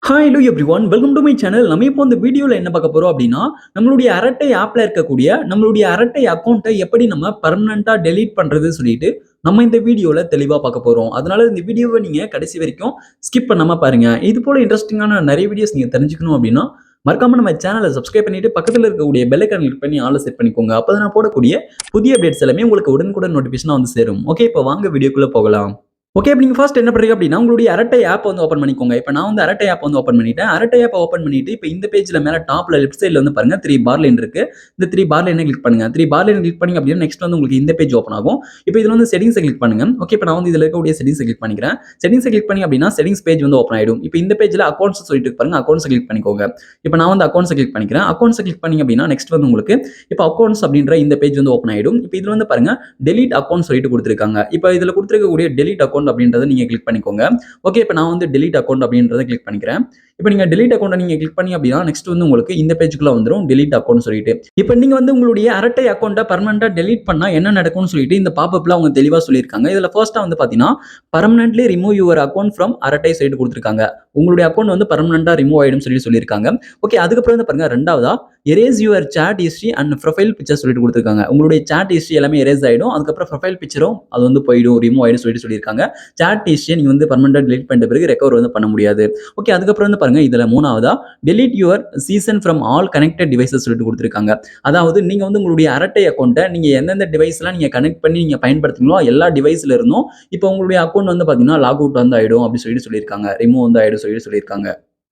Hi hello everyone welcome to my channel. நம்ம இப்போ இந்த வீடியோவில் என்ன பார்க்க போறோம் அப்படின்னா, நம்மளுடைய அரட்டை ஆப்ல இருக்கக்கூடிய நம்மளுடைய அரட்டை அக்கௌண்ட்டை எப்படி நம்ம பர்மனண்டா டெலீட் பண்றது சொல்லிட்டு நம்ம இந்த வீடியோல தெளிவா பார்க்க போறோம். அதனால இந்த வீடியோவை நீங்க கடைசி வரைக்கும் ஸ்கிப் பண்ணாம பாருங்க. இது போல இன்ட்ரெஸ்டிங்கான நிறைய வீடியோஸ் நீங்க தெரிஞ்சுக்கணும் அப்படின்னா மறக்காம நம்ம சேனலை சப்ஸ்கிரைப் பண்ணிட்டு பக்கத்துல இருக்கக்கூடிய பெல் ஐகான் கிளிக் பண்ணி ஆல் செட் பண்ணிக்கோங்க. அப்பதான் நான் போடக்கூடிய புதிய அப்டேட்ஸ் எல்லாமே உங்களுக்கு உடனுக்குடன் நோட்டிபிகேஷனா வந்து சேரும். ஓகே, இப்போ வாங்க வீடியோக்குள்ள போகலாம். ஓகே. இப்ப நீங்க ஃபர்ஸ்ட் என்ன பண்றீங்க அப்படின்னா, உங்களுடைய அரட்டை ஆப் வந்து ஓப்பன் பண்ணிக்கோங்க. இப்ப நான் வந்து அரட்டை ஆப் வந்து ஓப்பன் பண்ணிட்டேன். அரட்டை ஆப் ஓப்பன் பண்ணிட்டு, இப்ப இந்த பேஜ்ல மேல டாப்ல லெஃப்ட் சைடுல வந்து பாருங்க 3 பார் லைன் இருக்கு. இந்த 3 பார் லைன கிளிக் பண்ணுங்க. 3 பார் லைன் கிளிக் பண்ணீங்க அப்படின்னா, நெக்ஸ்ட் வந்து உங்களுக்கு இந்த பேஜ் ஓப்பன் ஆகும். இப்ப இதுல வந்து செட்டிங்ஸ கிளிக் பண்ணுங்க. ஓகே. இப்ப நான் வந்து இதுல இருக்கக்கூடிய செட்டிங்ஸ கிளிக் பண்ணிக்கிறேன். செட்டிங்ஸ கிளிக் பண்ணி அப்படின்னா, செட்டிங்ஸ் பேஜ் வந்து ஓப்பன் ஆயிடும். இப்ப இந்த பேஜ்ல அக்கவுண்ட்ஸ் சொல்லிட்டு இருக்கு பாருங்க. அக்கவுண்ட்ஸ கிளிக் பண்ணிக்கோங்க. இப்ப நான் வந்து அக்கவுண்ட்ஸ கிளிக் பண்ணிக்கிறேன். அக்கவுண்ட்ஸ கிளிக் பண்ணீங்க அப்படின்னா, நெக்ஸ்ட் வந்து உங்களுக்கு இப்ப அக்கவுண்ட்ஸ் அப்படின்ற இந்த பேஜ் வந்து ஓப்பன் ஆயிடும். இப்ப இதுல வந்து பாருங்க டெலீட் அக்கவுண்ட் சொல்லிட்டு கொடுத்திருக்காங்க. இப்ப இதுல கொடுத்திருக்கக்கூடிய டெலீட் அக்கவுண்ட் அப்படின்றத நீங்க கிளிக் பண்ணிக்கோங்க. ஓகே. இப்ப நான் வந்து டெலீட் அக்கவுண்ட் அப்படின்றத கிளிக் பண்ணிக்கிறேன். இப்ப நீங்க டெலீட் அக்கவுண்ட நீங்க கிளிக் பண்ணி அப்படின்னா நெக்ஸ்ட் வந்து உங்களுக்கு இந்த பேஜ்க்குள்ள வந்துரும் டெலீட் அக்கவுண்ட் சொல்லிட்டு. இப்ப நீங்க வந்து உங்களுடைய அரட்டை அக்கவுண்ட பெர்மனன்ட்டா டெலீட் பண்ணா என்ன நடக்கும்னு சொல்லிட்டு இந்த பாப்அப்ல அவங்க தெளிவா சொல்லியிருக்காங்க. இதுல ஃபர்ஸ்ட்டா வந்து பாத்தீங்கன்னா permanently remove your account from அரட்டை சைடு கொடுத்திருக்காங்க. உங்களுடைய அக்கவுண்ட் வந்து பெர்மனன்ட்டா ரிமூவ் ஆயிடும் சொல்லியிருக்காங்க. ஓகே. அதுக்கப்புறம் வந்து பாருங்க ரெண்டாவதா erase your chat history and profile picture சொல்லிட்டு கொடுத்திருக்காங்க. உங்களுடைய சாட் ஹிஸ்டரி எல்லாமே எரேஸ் ஆயிடும். அதுக்கப்புறம் ப்ரொஃபைல் பிக்சரும் அது வந்து போயிடும், ரிமூவ் ஆயிடும் சொல்லியிருக்காங்க. சாட் ஹிஸ்டரியை நீங்க வந்து பெர்மனன்ட்டா டெலீட் பண்ணிட்ட பிறகு ரெக்கவர் வந்து பண்ண முடியாது. ஓகே. அதுக்கப்புறம் வந்து பாருங்க இதுல மூணாவதா delete your season from all connected devices சொல்லிட்டு கொடுத்திருக்காங்க. அதாவது நீங்க வந்து உங்களுடைய அரட்டை அக்கௌண்ட்டை நீங்க எந்தெந்த டிவைஸ்லாம் நீங்க கனெக்ட் பண்ணி நீங்க பயன்படுத்துங்களோ எல்லா டிவைஸ்ல இருந்தும் இப்போ உங்களுடைய அக்கௌண்ட் வந்து பாத்தீங்கன்னா லாக் அவுட் வந்து ஆயிடும் அப்படி சொல்லியிருக்காங்க. ரிமூவ் வந்து ஆயிடும் சொல்லியிருக்காங்க.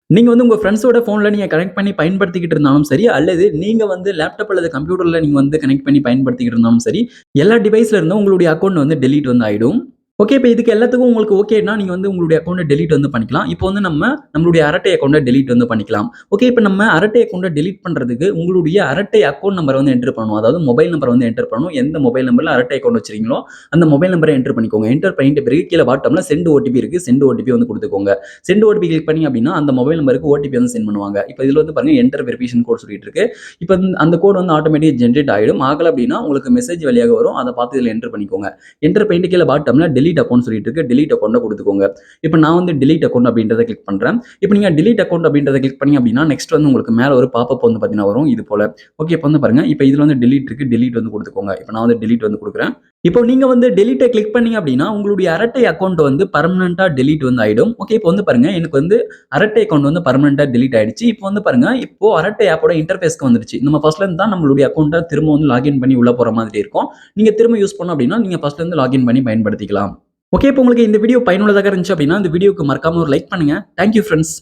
நீங்க வந்து உங்க ஃப்ரெண்ட்ஸோட போன்ல நீங்க கனெக்ட் பண்ணி பயன்படுத்திக்கிட்டு இருந்தாலும் சரி, அல்லது நீங்க வந்து லேப்டாப் அல்லது கம்ப்யூட்டர்ல நீங்க வந்து கனெக்ட் பண்ணி பயன்படுத்திக்கிட்டு இருந்தாலும் சரி, எல்லா டிவைஸ்ல இருந்தும் உங்களுடைய அக்கௌண்ட் வந்து டெலீட் வந்து ஆயிடும். ஓகே. இப்ப இதுக்கு எல்லாத்துக்கும் உங்களுக்கு ஓகேன்னா, நீங்க வந்து உங்களுடைய அக்கவுண்ட்ட டெலீட் வந்து பண்ணிக்கலாம். இப்போ வந்து நம்மளுடைய அரட்டை அக்கவுண்ட்ட டெலீட் வந்து பண்ணிக்கலாம். ஓகே. இப்ப நம்ம அரட்டை அக்கவுண்ட்ட டெலீட் பண்றதுக்கு உங்களுடைய அரட்டை அக்கவுண்ட் நம்பர் வந்து என்டர் பண்ணணும். அதாவது மொபைல் நம்பர் வந்து என்டர் பண்ணணும். எந்த மொபைல் நம்பர்ல அரட்டை அக்கவுண்ட் வச்சிருக்கீங்களோ, அந்த மொபைல் நம்பரை என்டர் பண்ணிக்கோங்க. என்டர் பண்ணிட்ட பிறகு கீழ பாட்டம்ல சென்ட் ஓடிபி இருக்கு. சென்ட் ஓடிபி வந்து குடுத்துக்கோங்க. சென்ட் ஓடிபி கிளிக் பண்ணீங்க அப்படின்னா, அந்த மொபைல் நம்பருக்கு ஓடிபி வந்து சென்ட் பண்ணுவாங்க. இப்ப இதுல வந்து பாருங்க என்டர் வெரிஃபிகேஷன் கோட் சொல்லிட்டு இருக்கு. இப்ப அந்த கோட் வந்து ஆட்டோமேட்டிக்கா ஜெனரேட் ஆயிடும். ஆகல அப்படின்னா உங்களுக்கு மெசேஜ் வழியாக வரும். அத பார்த்து இதுல என்டர் பண்ணிக்கோங்க. என்டர் பண்ணிட்டு கீழ பாட்டம்ல டெலீட் அக்கவுண்ட் சொல்லிட்டு இருக்கு. டெலீட் அக்கவுண்ட கொடுத்துக்கோங்க. இப்போ நான் வந்து டெலீட் அக்கவுண்ட் அப்படின்றத கிளிக் பண்றேன். இப்போ நீங்க டெலீட் அக்கவுண்ட் அப்படின்றத கிளிக் பண்ணீங்க அப்படின்னா நெக்ஸ்ட் வந்து உங்களுக்கு மேல ஒரு பாப்அப் வந்து பாத்தீங்கன்னா வரும் இது போல. ஓகே. இப்போ வந்து பாருங்க இப்போ இதுல வந்து டெலீட் இருக்கு. டெலீட் வந்து கொடுத்துக்கோங்க. இப்போ நான் வந்து டெலீட் வந்து கொடுக்குறேன். இப்போ நீங்க வந்து டெலீட்ட கிளிக் பண்ணீங்க அப்படின்னா உங்களுடைய அரட்டை அக்கவுண்ட் வந்து பெர்மனன்ட்டா டெலீட் வந்து ஆயிடும். ஓகே. இப்போ வந்து பாருங்க எனக்கு வந்து அரட்டை அக்கவுண்ட் வந்து பெர்மனன்ட்டா டெலீட் ஆயிடுச்சு. இப்போ வந்து பாருங்க இப்போ அரட்டை ஆப்போட இன்டர்ஃபேஸ்க்கு வந்துருச்சு. நம்ம ஃபர்ஸ்ட்ல இருந்து தான் நம்மளுடைய அக்கவுண்ட்ட திரும்ப வந்து லாகின் பண்ணி உள்ள போற மாதிரி இருக்கும். நீங்க திரும்ப யூஸ் பண்ணணும் அப்படின்னா நீங்க ஃபர்ஸ்ட்ல இருந்து லாகின் பண்ணி பயன்படுத்திக்கலாம். ஓகே. இப்போ உங்களுக்கு இந்த வீடியோ பயனுள்ளதாக இருந்துச்சு அப்படின்னா இந்த வீடியோக்கு மறக்காம ஒரு லைக் பண்ணுங்க. Thank you friends.